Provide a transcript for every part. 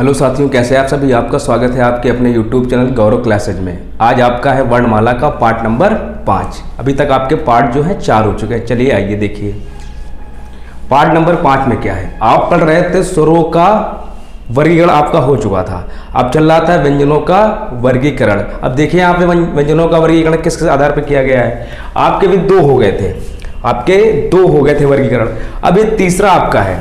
Hello साथियों, कैसे हैं आप सभी। आपका स्वागत है आपके अपने YouTube चैनल गौरव क्लासेज में। आज आपका है वर्णमाला का पार्ट नंबर 5। अभी तक आपके पार्ट जो है 4 हो चुके हैं। चलिए आइए देखिए पार्ट नंबर 5 में क्या है। आप पढ़ रहे थे स्वरों का वर्गीकरण, आपका हो चुका था। अब चल रहा था व्यंजनों का वर्गीकरण। अब देखिए यहाँ पे व्यंजनों का वर्गीकरण किस आधार पर किया गया है। आपके भी 2 हो गए थे, आपके 2 हो गए थे वर्गीकरण। अब ये तीसरा आपका है,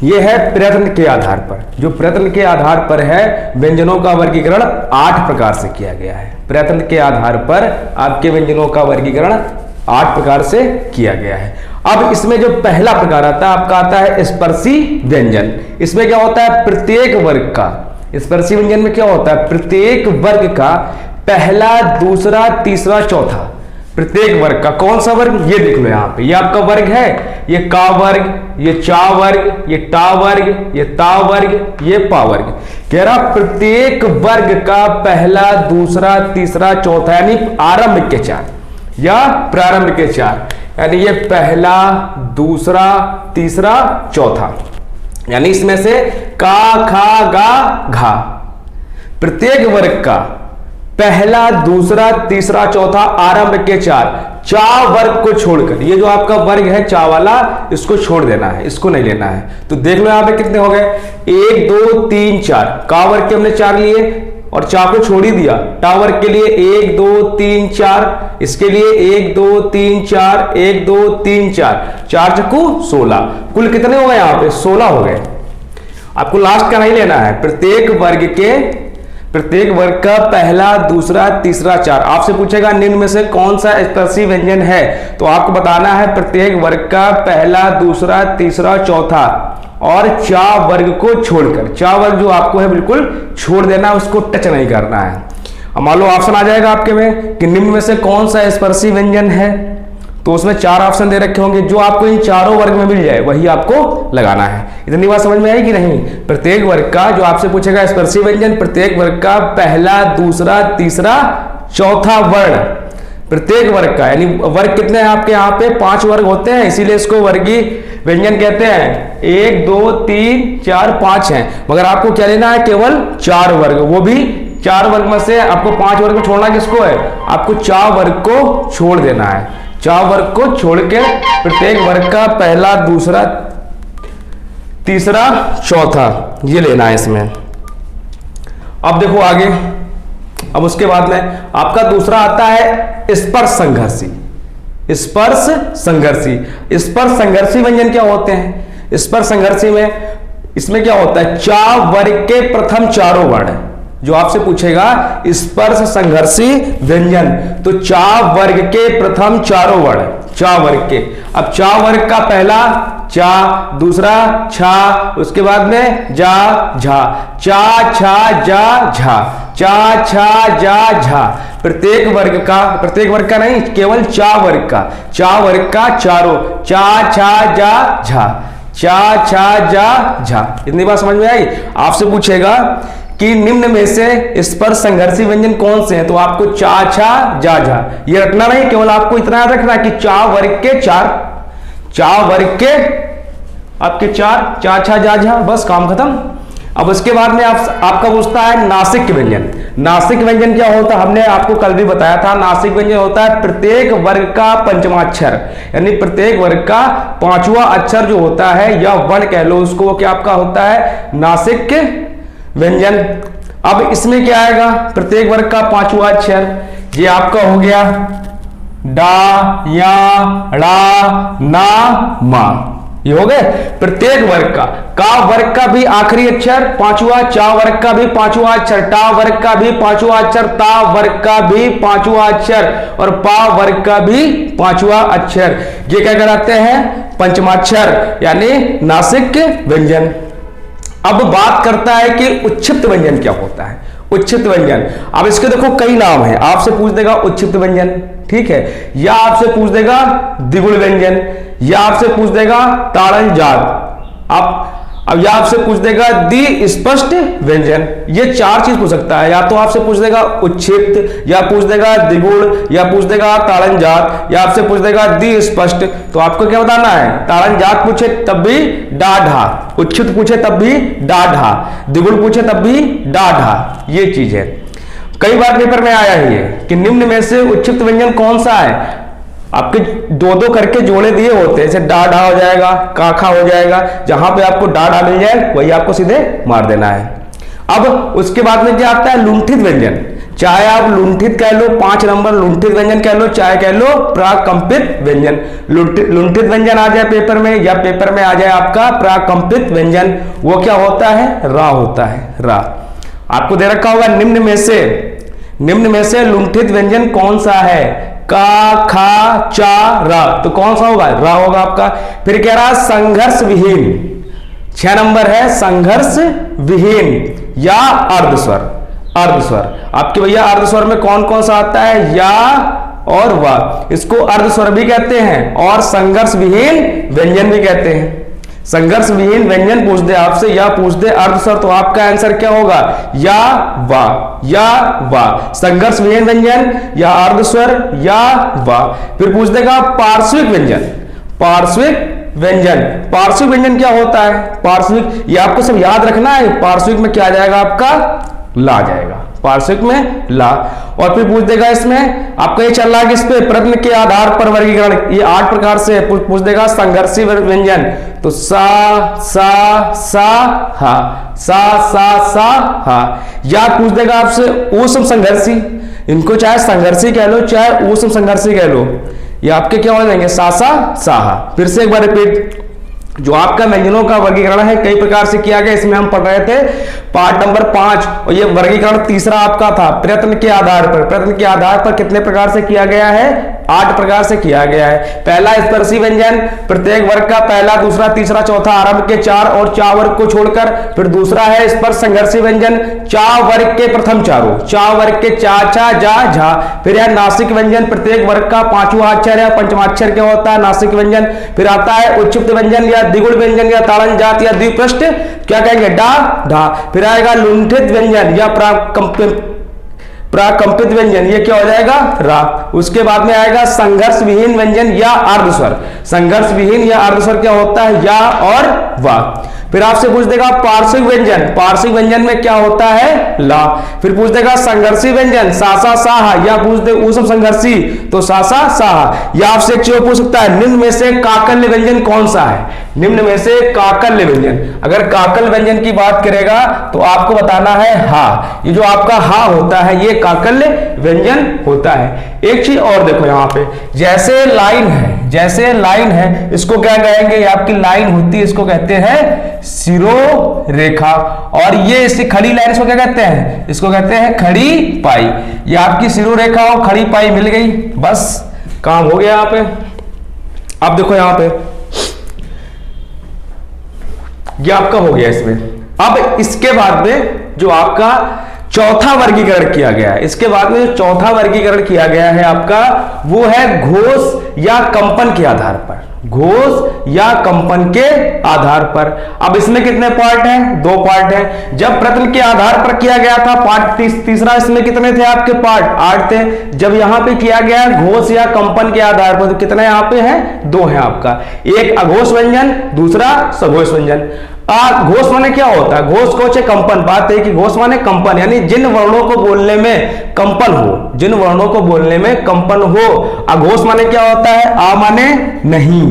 ये है प्रयत्न के आधार पर। जो प्रयत्न के आधार पर है, व्यंजनों का वर्गीकरण 8 प्रकार से किया गया है। प्रयत्न के आधार पर आपके व्यंजनों का वर्गीकरण 8 प्रकार से किया गया है। अब इसमें जो पहला प्रकार आता है आपका, आता है स्पर्शी व्यंजन। इसमें क्या होता है, प्रत्येक वर्ग का, स्पर्शी व्यंजन में क्या होता है, प्रत्येक वर्ग का पहला, दूसरा, तीसरा, चौथा, प्रत्येक वर्ग का। कौन सा वर्ग, ये देख लो यहाँ पे, ये आपका वर्ग है, ये का वर्ग, ये चा वर्ग, ये टा वर्ग, ये ता वर्ग, ये पा वर्ग। कह रहा प्रत्येक वर्ग का पहला, दूसरा, तीसरा, चौथा, यानी आरंभ के 4 या प्रारंभ के 4, यानी ये पहला, दूसरा, तीसरा, चौथा, यानी इसमें से का, खा, गा, घा, प्रत्येक वर्ग का पहला, दूसरा, तीसरा, चौथा, आरंभ के 4, चा वर्ग को छोड़कर, ये जो आपका वर्ग है चा वाला, इसको छोड़ देना है, इसको नहीं लेना है। तो देख लो यहां पे कितने हो गए, 1 2 3 4। का वर्ग के हमने 4 लिए और चा को छोड़ ही दिया। टा वर्ग के लिए 1 2 3 4, इसके लिए 1 2 3 4, 1 2 3 4, 4 चक्कू 16। कुल कितने हो गए यहाँ पे, 16 हो गए। आपको लास्ट का नहीं लेना है, प्रत्येक वर्ग का पहला, दूसरा, तीसरा, 4। आपसे पूछेगा निम्न में से कौन सा स्पर्शी व्यंजन है, तो आपको बताना है प्रत्येक वर्ग का पहला, दूसरा, तीसरा, चौथा और चा वर्ग को छोड़कर। चा वर्ग जो आपको है बिल्कुल छोड़ देना, उसको टच नहीं करना है। अब मान लो ऑप्शन आ जाएगा आपके में कि निम्न में से कौन सा स्पर्शी व्यंजन है, तो उसमें 4 ऑप्शन दे रखे होंगे। जो आपको इन चारों वर्ग में मिल जाए वही आपको लगाना है। इतनी बात समझ में आई कि नहीं। प्रत्येक वर्ग का, जो आपसे पूछेगा स्पर्शी व्यंजन, प्रत्येक वर्ग का पहला, दूसरा, तीसरा, चौथा वर्ण, प्रत्येक वर्ग का, यानी वर्ग कितने हैं आपके यहाँ पे, 5 वर्ग होते हैं, इसीलिए इसको वर्गीय व्यंजन कहते हैं। 1 2 3 4 5 हैं, मगर आपको क्या लेना है, केवल 4 वर्ग। वो भी 4 वर्ग में से आपको 5 वर्ग को छोड़ना किसको है, आपको चा वर्ग को छोड़ देना है। चा वर्ग को छोड़ के प्रत्येक वर्ग का पहला, दूसरा, तीसरा, चौथा, ये लेना है इसमें। अब देखो आगे, अब उसके बाद में आपका दूसरा आता है स्पर्श संघर्षी। स्पर्श संघर्षी, स्पर्श संघर्षी व्यंजन क्या होते हैं। स्पर्श संघर्षी में इसमें क्या होता है, चा वर्ग के प्रथम चारों वर्ण। जो आपसे पूछेगा स्पर्श संघर्षी व्यंजन, तो चा वर्ग के प्रथम चारों वर्ण, चा वर्ग के। अब चा वर्ग का पहला चा, दूसरा छा, उसके बाद में जा, झा, चा, छा, जा, झा, चा, छा, जा, झा। प्रत्येक वर्ग का नहीं, केवल चा वर्ग का चारों, चा, छा, जा, झा, चा, छा, जा, झा। इतनी बात समझ में आई। आपसे पूछेगा कि निम्न में से स्पर्श संघर्षी व्यंजन कौन से हैं, तो आपको चा, छा, जा, झा ये रखना नहीं, केवल आपको इतना याद रखना कि चा वर्ग के 4, चा वर्ग के आपके 4, चा, छा, जा, झा, बस काम खत्म। अब उसके बाद में आपका पूछता है नासिक व्यंजन। नासिक व्यंजन क्या होता है, हमने आपको कल भी बताया था। नासिक व्यंजन होता है प्रत्येक वर्ग का पंचमाक्षर, यानी प्रत्येक वर्ग का 5वां अक्षर जो होता है, या वर्ण कह लो उसको, वो क्या आपका होता है, नासिक व्यंजन। अब इसमें क्या आएगा, प्रत्येक वर्ग का 5वां अक्षर, ये आपका हो गया डा, या, ड़ा, ना, मा, ये हो गए प्रत्येक वर्ग का वर्ग का भी आखिरी अक्षर 5वां, चा वर्ग का भी 5वां अक्षर, टा वर्ग का भी 5वां अक्षर, ता वर्ग का भी 5वां अक्षर और पा वर्ग का भी 5वां अक्षर। ये क्या कहलाते हैं, पंचमाक्षर, यानी नासिक व्यंजन। अब बात करता है कि उच्छिष्ट व्यंजन क्या होता है। उच्छिष्ट व्यंजन, अब इसके देखो कई नाम है। आपसे पूछ देगा उच्छिष्ट व्यंजन, ठीक है, या आपसे पूछ देगा द्विगुण व्यंजन, या आपसे पूछ देगा ताड़न जात। अब यह आपसे पूछ देगा दी स्पष्ट व्यंजन, ये 4 चीज पूछ सकता है। या तो आपसे पूछ देगा उच्छिष्ट, या पूछ देगा द्विगुण, या पूछ देगा ताड़नजात, या आपसे पूछ देगा दी स्पष्ट। तो आपको क्या बताना है, ताड़नजात पूछे तब भी डा ढा, उच्छिष्ट पूछे तब भी डा ढा, द्विगुण पूछे तब भी डा ढा, ये चीज है। कई बार पेपर में आया है ये कि निम्न में से उच्छिष्ट व्यंजन कौन सा है, आपके 2-2 करके जोड़े दिए होते हैं, जैसे डा ढा हो जाएगा, का खा हो जाएगा, जहां पे आपको डा ढा मिल जाए वही आपको सीधे मार देना है। अब उसके बाद में क्या आता है, लुंठित व्यंजन। चाहे आप लुंठित कह लो, 5 नंबर लुंठित व्यंजन कह लो, चाहे कह लो प्राकंपित व्यंजन। लुंठित व्यंजन आ जाए पेपर में, या पेपर में आ जाए आपका प्राकंपित व्यंजन, वो क्या होता है, रा होता है, रा। आपको दे रखा होगा निम्न में से लुंठित व्यंजन कौन सा है, का खा चा रा, तो कौन सा होगा, रा होगा आपका। फिर कह रहा संघर्ष विहीन, 6 नंबर है संघर्ष विहीन या अर्धस्वर। आपके भैया अर्धस्वर में कौन कौन सा आता है, या और वा, इसको अर्धस्वर भी कहते हैं और संघर्ष विहीन व्यंजन भी कहते हैं। संघर्ष विहीन व्यंजन पूछ दे आपसे, या पूछ दे अर्धस्वर, तो आपका आंसर क्या होगा, या वा, संघर्ष विहीन व्यंजन या अर्धस्वर या वा। फिर पूछ देगा पार्श्विक व्यंजन क्या होता है, पार्श्विक, ये आपको सब याद रखना है। पार्श्विक में क्या आ जाएगा आपका, ला जाएगा, पार्श्विक में ला। और फिर पूछ देगा इसमें आपका ये चल रहा है कि इस पे प्रश्न के आधार पर वर्गीकरण, ये 8 प्रकार से पूछ देगा संघर्षी व्यंजन, तो सा हा। या पूछ देगा आपसे ऊष्म संघर्षी, इनको चाहे संघर्षी कह लो चाहे ऊष्म संघर्षी कह लो, ये आपके क्या हो जाएंगे, साहा। फिर से एक बार रिपीट, जो आपका व्यंजनों का वर्गीकरण है कई प्रकार से किया गया, इसमें हम पढ़ रहे थे पार्ट नंबर 5, और ये वर्गीकरण तीसरा आपका था प्रयत्न के आधार पर। प्रयत्न के आधार पर कितने प्रकार से किया गया है, 8 प्रकार से किया गया है। पहला स्पर्शी व्यंजन, प्रत्येक वर्ग का पहला, दूसरा, तीसरा, चौथा आरंभ के 4 और चा वर्ग को छोड़कर। फिर दूसरा है स्पर्श संघर्षी व्यंजन, चा वर्ग के प्रथम चारों, चा वर्ग के चा चा जा झा। फिर है नासिक व्यंजन, प्रत्येक वर्ग का 5वां अक्षर या 5वां अक्षर क्या होता है, नासिक व्यंजन। फिर आता है उच्छिष्ट व्यंजन या द्विगुण व्यंजन या ताड़नजात या द्विपृष्ठ, क्या कहेंगे, डा ढा। फिर आएगा लुंठित व्यंजन या प्राकंपित व्यंजन, ये क्या हो जाएगा, रा। उसके बाद में आएगा संघर्ष विहीन व्यंजन या अर्धस्वर। संघर्ष विहीन या अर्धस्वर क्या होता है, या और वा। फिर आपसे पूछ देगा पार्श्विक व्यंजन में क्या होता है, ला। फिर पूछ देगा संघर्षी व्यंजन, सासा साहा, या पूछ दे ऊष्म संघर्षी, तो सासा साहा। या आपसे एक चीज पूछ सकता है, निम्न में से काकल्य व्यंजन कौन सा है, निम्न में से काकल्य व्यंजन। अगर काकल्य व्यंजन की बात करेगा तो आपको बताना है हा, ये जो आपका हा होता है ये काकल्य व्यंजन होता है। एक चीज और देखो यहाँ पे, जैसे लाइन है इसको क्या कहेंगे, आपकी लाइन होती है, इसको कहते हैं सिरोरेखा। और ये इसकी खड़ी लाइन, इसको क्या कहते हैं, इसको कहते हैं खड़ी पाई। ये आपकी सिरोरेखा और खड़ी पाई मिल गई, बस काम हो गया यहाँ पे। अब देखो यहाँ पे ये आपका हो गया इसमें। अब इसके बाद में जो आपका चौथा वर्गीकरण किया गया है, इसके बाद में जो चौथा वर्गीकरण किया गया है आपका, वो है घोष या कंपन के आधार पर। घोष या कंपन के आधार पर। अब इसमें कितने पार्ट हैं, 2 पार्ट हैं। जब प्रश्न के आधार पर किया गया था पार्ट तीसरा, इसमें कितने थे आपके पार्ट, 8 थे। जब यहां पे किया गया घोष या कंपन के आधार पर, तो कितने यहां पे हैं, 2 हैं आपका, एक अघोष व्यंजन, दूसरा सघोष व्यंजन। घोष माने क्या होता है, घोष कोच है कंपन। बात है कि घोष माने कंपन, यानी जिन वर्णों को बोलने में कंपन हो, जिन वर्णों को बोलने में कंपन हो। अघोष माने क्या होता है, आ माने नहीं,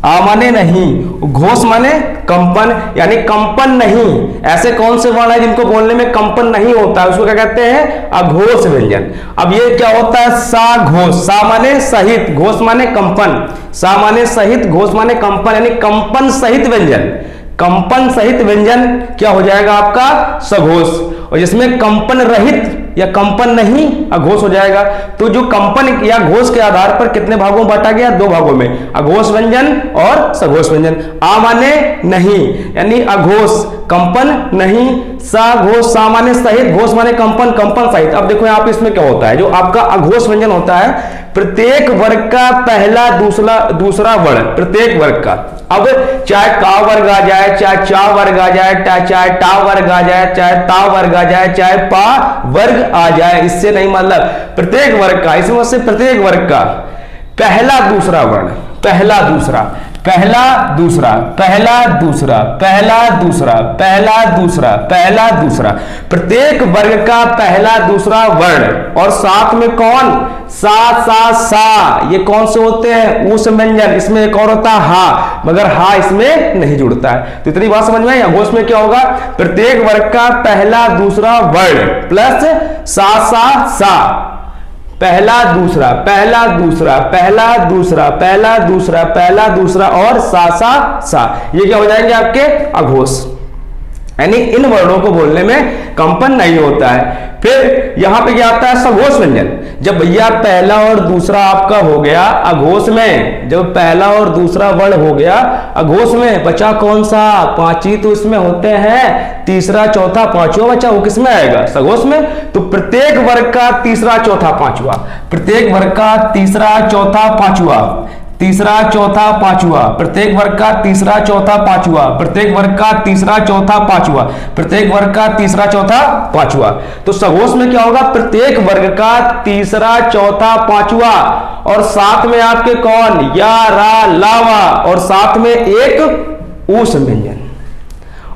आ माने नहीं, घोष माने कंपन, यानी कंपन नहीं। ऐसे कौन से वर्ण है जिनको बोलने में कंपन नहीं होता है, उसको क्या कहते हैं, अघोष व्यंजन। अब ये क्या होता है, सा घोष, सा माने सहित, घोष माने कंपन, सा माने सहित, घोष माने कंपन, यानी कंपन सहित व्यंजन। कंपन सहित व्यंजन क्या हो जाएगा आपका, सघोष। और जिसमें कंपन रहित या कंपन नहीं, अघोष हो जाएगा। तो जो कंपन या घोष के आधार पर कितने भागों में बांटा गया, 2 भागों में, अघोष व्यंजन और सघोष व्यंजन। आ माने नहीं, यानी अघोष कंपन नहीं, सघोष सा माने सहित, घोष माने कंपन, कंपन सहित। अब देखो यहाँ पे इसमें क्या होता है, जो आपका अघोष व्यंजन होता है, प्रत्येक वर्ग का पहला दूसरा वर्ण, प्रत्येक वर्ग का। अब चाहे का वर्ग आ जाए, चाहे चा वर्ग आ जाए, चाहे टा वर्ग आ जाए, चाहे ता वर्ग आ जाए, चाहे पा वर्ग आ जाए, इससे नहीं मतलब प्रत्येक वर्ग का, इसमें से प्रत्येक वर्ग का पहला दूसरा वर्ण, पहला दूसरा, पहला दूसरा, पहला दूसरा, पहला दूसरा, पहला दूसरा, पहला दूसरा, प्रत्येक वर्ग का पहला दूसरा वर्ण, और साथ में कौन, सा सा सा, ये कौन से होते हैं, उस व्यंजन। इसमें एक और होता है हा, मगर हा इसमें नहीं जुड़ता है। तो इतनी बात समझ में आई। अघोष में क्या होगा, प्रत्येक वर्ग का पहला दूसरा वर्ण प्लस सा सा सा, पहला दूसरा, पहला दूसरा, पहला दूसरा, पहला दूसरा, पहला दूसरा और सा सा सा, ये क्या हो जाएंगे आपके अघोष। यानी इन वर्णों को बोलने में कंपन नहीं होता है। फिर यहां पे क्या आता है, सघोष व्यंजन। जब भैया पहला और दूसरा आपका हो गया अघोष में, जब पहला और दूसरा वर्ण हो गया अघोष में, बचा कौन सा, पांचवी, तो इसमें होते हैं तीसरा चौथा पांचवा बचा, वो किसमें आएगा, सघोष में। तो प्रत्येक वर्ग का तीसरा चौथा पांचवा, प्रत्येक वर्ग का तीसरा चौथा पांचवा, तीसरा चौथा पांचवा, प्रत्येक वर्ग का तीसरा चौथा पांचवा, प्रत्येक वर्ग का तीसरा चौथा पांचवा, प्रत्येक वर्ग का तीसरा चौथा पांचवा। तो सघोष में क्या होगा, प्रत्येक वर्ग का तीसरा चौथा पांचवा, और साथ में आपके कौन, या रा लावा, और साथ में एक ऊस व्यंजन।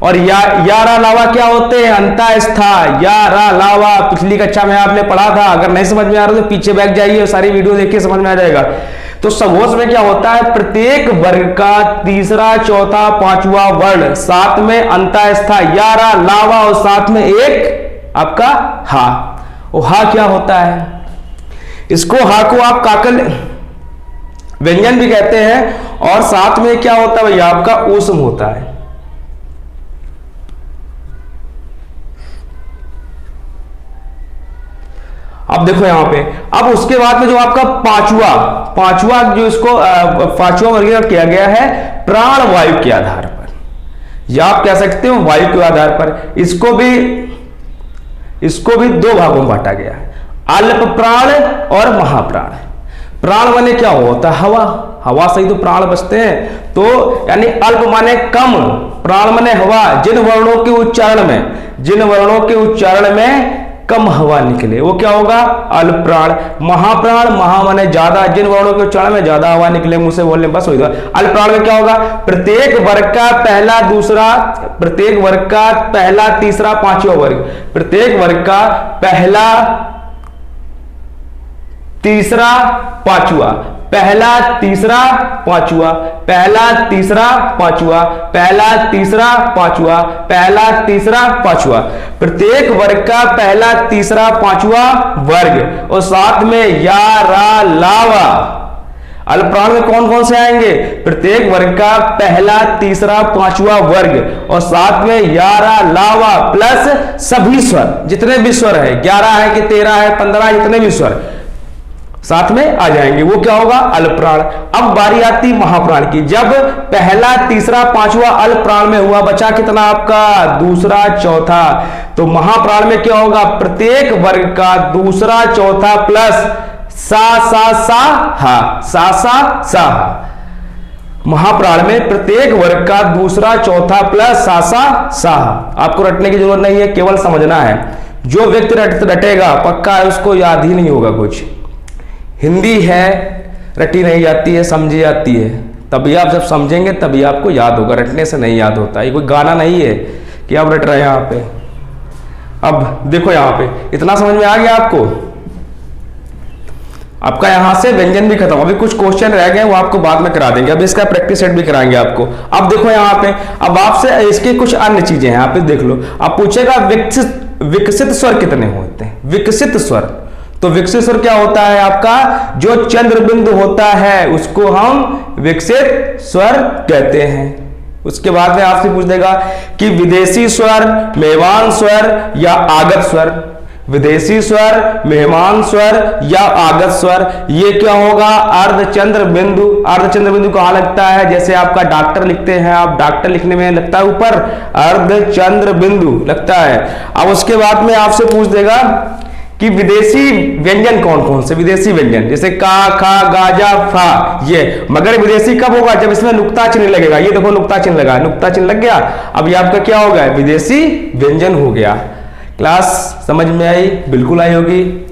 और या रा लावा क्या होते हैं, अंतःस्था, या रा लावा पिछली कक्षा में आपने पढ़ा था। अगर नहीं समझ में आ रहा तो पीछे बैठ जाइए, सारी वीडियो देखिए, समझ में आ जाएगा। तो सघोष में क्या होता है, प्रत्येक वर्ग का तीसरा चौथा पांचवा वर्ण, साथ में अंतःस्था, या रा लावा, और साथ में एक आपका हा। और हा क्या होता है, इसको हा को आप काकल व्यंजन भी कहते हैं, और साथ में क्या होता है भैया आपका ऊष्म होता है। अब देखो यहां पे, अब उसके बाद में जो आपका पांचवा जो इसको पांचवा वर्गीकरण किया गया है प्राण वायु के आधार पर, या आप कह सकते हो वायु के आधार पर। इसको भी 2 भागों में बांटा गया है, अल्प प्राण और महाप्राण। प्राण माने क्या होता है, हवा, हवा से ही तो प्राण बचते हैं। तो यानी अल्प माने कम, प्राण माने हवा, जिन वर्णों के उच्चारण में कम हवा निकले वो क्या होगा, अल्प प्राण। महाप्राण, महा माने ज्यादा, जिन वर्णों के उच्चारण में ज्यादा हवा निकले, मुंह से बोलने बस हो गया। अल्प प्राण में क्या होगा, प्रत्येक वर्ग का पहला दूसरा, प्रत्येक वर्ग का पहला तीसरा पांचवा वर्ग, प्रत्येक वर्ग का पहला तीसरा पांचवा, पहला तीसरा पांचवा, पहला तीसरा पांचवा, पहला तीसरा पांचवा, पहला तीसरा पांचवा, प्रत्येक वर्ग का पहला तीसरा पांचवा वर्ग, और साथ में या रा लावा। अल्प प्राण में कौन कौन से आएंगे, प्रत्येक वर्ग का पहला तीसरा पांचवा वर्ग, और साथ में या रा लावा प्लस सभी स्वर, जितने भी स्वर है, 11 है कि 13 है, 15, जितने भी स्वर साथ में आ जाएंगे, वो क्या होगा, अल्प प्राण। अब बारी आती महाप्राण की। जब पहला तीसरा पांचवा अल्प प्राण में हुआ, बचा कितना आपका, दूसरा चौथा। तो महाप्राण में क्या होगा, प्रत्येक वर्ग का दूसरा चौथा प्लस सा सा सा हा, सा सा सा हा। महाप्राण में प्रत्येक वर्ग का दूसरा चौथा प्लस सा सा सा हा। आपको रटने की जरूरत नहीं है, केवल समझना है। जो व्यक्ति रटेगा पक्का है, उसको याद ही नहीं होगा कुछ। हिंदी है, रटी नहीं जाती है, समझी जाती है, तभी आप जब समझेंगे तभी आपको याद होगा, रटने से नहीं याद होता। ये कोई गाना नहीं है कि आप रट रहे हैं यहाँ पे। अब देखो यहाँ पे, इतना समझ में आ गया आपको। आपका यहां से व्यंजन भी खत्म, अभी कुछ क्वेश्चन रह गए वो आपको बाद में करा देंगे, अभी इसका प्रैक्टिस सेट भी कराएंगे आपको। अब देखो यहाँ पे, अब आपसे इसकी कुछ अन्य चीजें हैं, यहाँ पे देख लो। अब पूछेगा विकसित स्वर कितने होते हैं, विकसित स्वर। तो विकसित स्वर क्या होता है आपका, जो चंद्र बिंदु होता है उसको हम विकसित स्वर कहते हैं। उसके बाद में आपसे पूछ देगा कि विदेशी स्वर, मेवान स्वर या आगत स्वर। विदेशी स्वर, मेहमान स्वर या आगत स्वर। ये क्या होगा? अर्धचंद्र बिंदु। अर्धचंद्र बिंदु कहां लगता है? जैसे आपका डॉक्टर लिखते हैं, आप डॉक्टर लिखने में लगता है ऊपर अर्धचंद्र बिंदु लगता है। अब उसके बाद में आपसे पूछ देगा कि विदेशी व्यंजन कौन कौन से? विदेशी व्यंजन जैसे का, खा, गाजा, फा, ये। मगर विदेशी कब होगा? जब इसमें नुक्ता चिन्ह लगेगा। ये देखो नुक्ता चिन्ह लगा, नुक्ता चिन्ह लग गया। अब ये आपका क्या हो गया? विदेशी व्यंजन हो गया। क्लास समझ में आई? बिल्कुल आई होगी।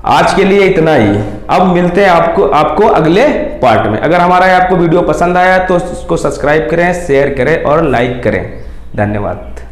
आज के लिए इतना ही। अब मिलते हैं आपको अगले पार्ट में। अगर हमारा आपको वीडियो पसंद आया तो उसको सब्सक्राइब करें, शेयर करें और लाइक करें। धन्यवाद।